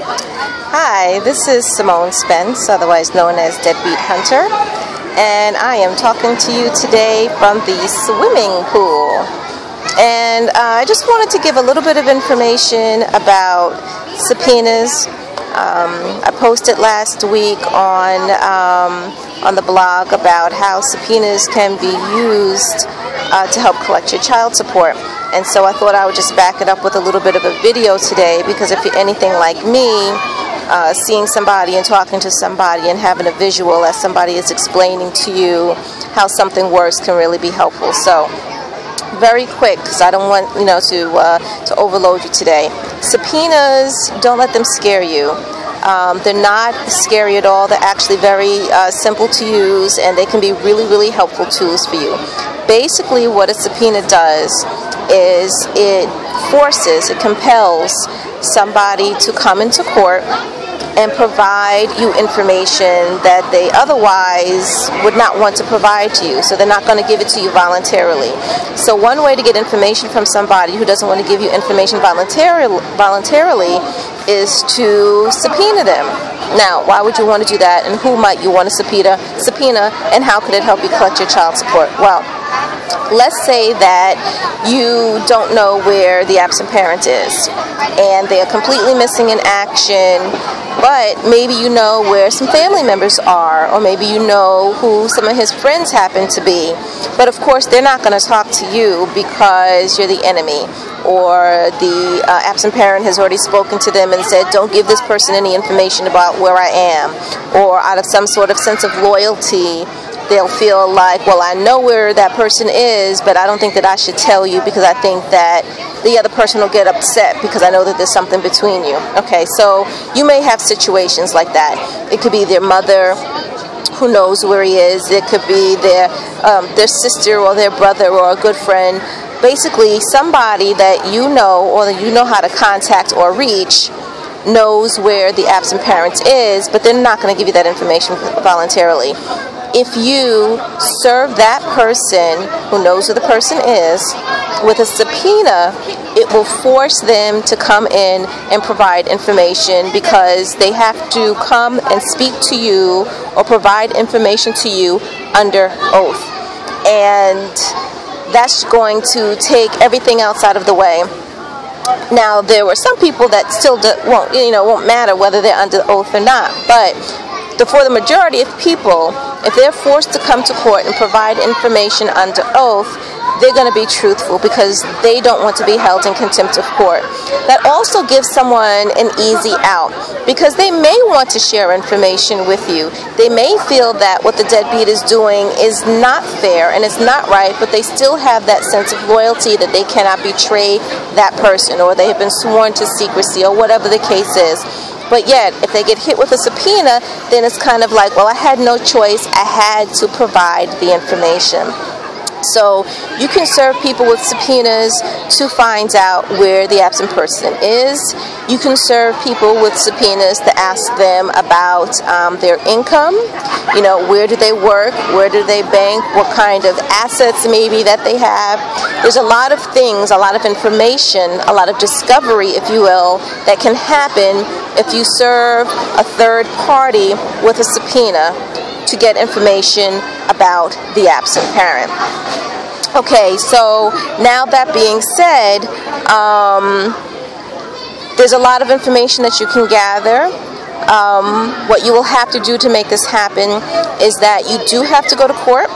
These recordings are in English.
Hi, this is Simone Spence, otherwise known as Deadbeat Hunter, and I am talking to you today from the swimming pool. And I just wanted to give a little bit of information about subpoenas. I posted last week on the blog about how subpoenas can be used to help collect your child support. And so I thought I would just back it up with a little bit of a video today, because if you're anything like me, seeing somebody and talking to somebody and having a visual as somebody is explaining to you how something works can really be helpful. So very quick, because I don't want to overload you today. Subpoenas, don't let them scare you. They're not scary at all. They're actually very simple to use, and they can be really helpful tools for you. Basically, what a subpoena does is it compels somebody to come into court and provide you information that they otherwise would not want to provide to you. So they're not going to give it to you voluntarily. So one way to get information from somebody who doesn't want to give you information voluntarily is to subpoena them. Now, why would you want to do that, and who might you want to subpoena, and how could it help you collect your child support? Well, let's say that you don't know where the absent parent is, and they are completely missing in action, but maybe you know where some family members are, or maybe you know who some of his friends happen to be. But of course, they're not going to talk to you because you're the enemy, or the absent parent has already spoken to them and said, don't give this person any information about where I am. Or out of some sort of sense of loyalty, they'll feel like, well, I know where that person is, but I don't think that I should tell you, because I think that the other person will get upset because I know that there's something between you. Okay, so you may have situations like that. It could be their mother who knows where he is. It could be their sister or their brother or a good friend. Basically, somebody that you know, or that you know how to contact or reach, knows where the absent parent is, but they're not going to give you that information voluntarily. If you serve that person who knows who the person is with a subpoena, it will force them to come in and provide information, because they have to come and speak to you or provide information to you under oath. And that's going to take everything else out of the way. Now, there were some people that still won't matter whether they're under oath or not, but for the majority of people, if they're forced to come to court and provide information under oath, they're going to be truthful, because they don't want to be held in contempt of court. That also gives someone an easy out, because they may want to share information with you. They may feel that what the deadbeat is doing is not fair and it's not right, but they still have that sense of loyalty that they cannot betray that person, or they have been sworn to secrecy, or whatever the case is. But yet, if they get hit with a subpoena, then it's kind of like, well, I had no choice. I had to provide the information. So you can serve people with subpoenas to find out where the absent person is. You can serve people with subpoenas to ask them about their income. You know, where do they work? Where do they bank? What kind of assets maybe that they have? There's a lot of things, a lot of information, a lot of discovery, if you will, that can happen if you serve a third party with a subpoena to get information about the absent parent. Okay, so now that being said, there's a lot of information that you can gather. What you will have to do to make this happen is that you do have to go to court.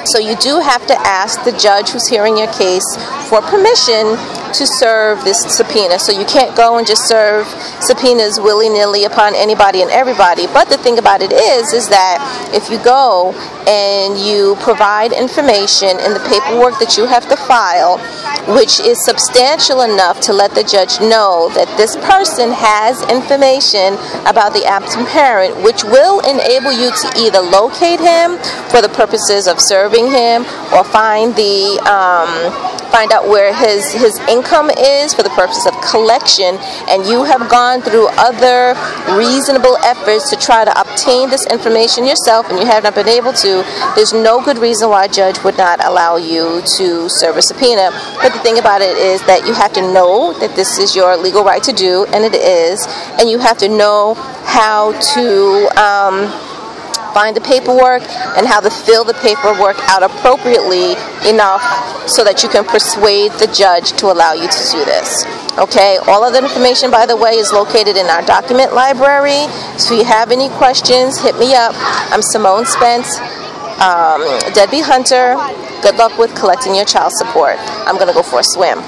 So you do have to ask the judge who's hearing your case for permission to serve this subpoena. So you can't go and just serve subpoenas willy-nilly upon anybody and everybody. But the thing about it is that if you go and you provide information in the paperwork that you have to file, which is substantial enough to let the judge know that this person has information about the absent parent, which will enable you to either locate him for the purposes of serving him, or find the find out where his income is for the purpose of collection, and you have gone through other reasonable efforts to try to obtain this information yourself and you have not been able to, there's no good reason why a judge would not allow you to serve a subpoena. But the thing about it is that you have to know that this is your legal right to do, and it is, and you have to know how to find the paperwork and how to fill the paperwork out appropriately enough so that you can persuade the judge to allow you to do this. Okay, all of the information, by the way, is located in our document library. So if you have any questions, hit me up. I'm Simone Spence, Deadbeat Hunter. Good luck with collecting your child support. I'm going to go for a swim.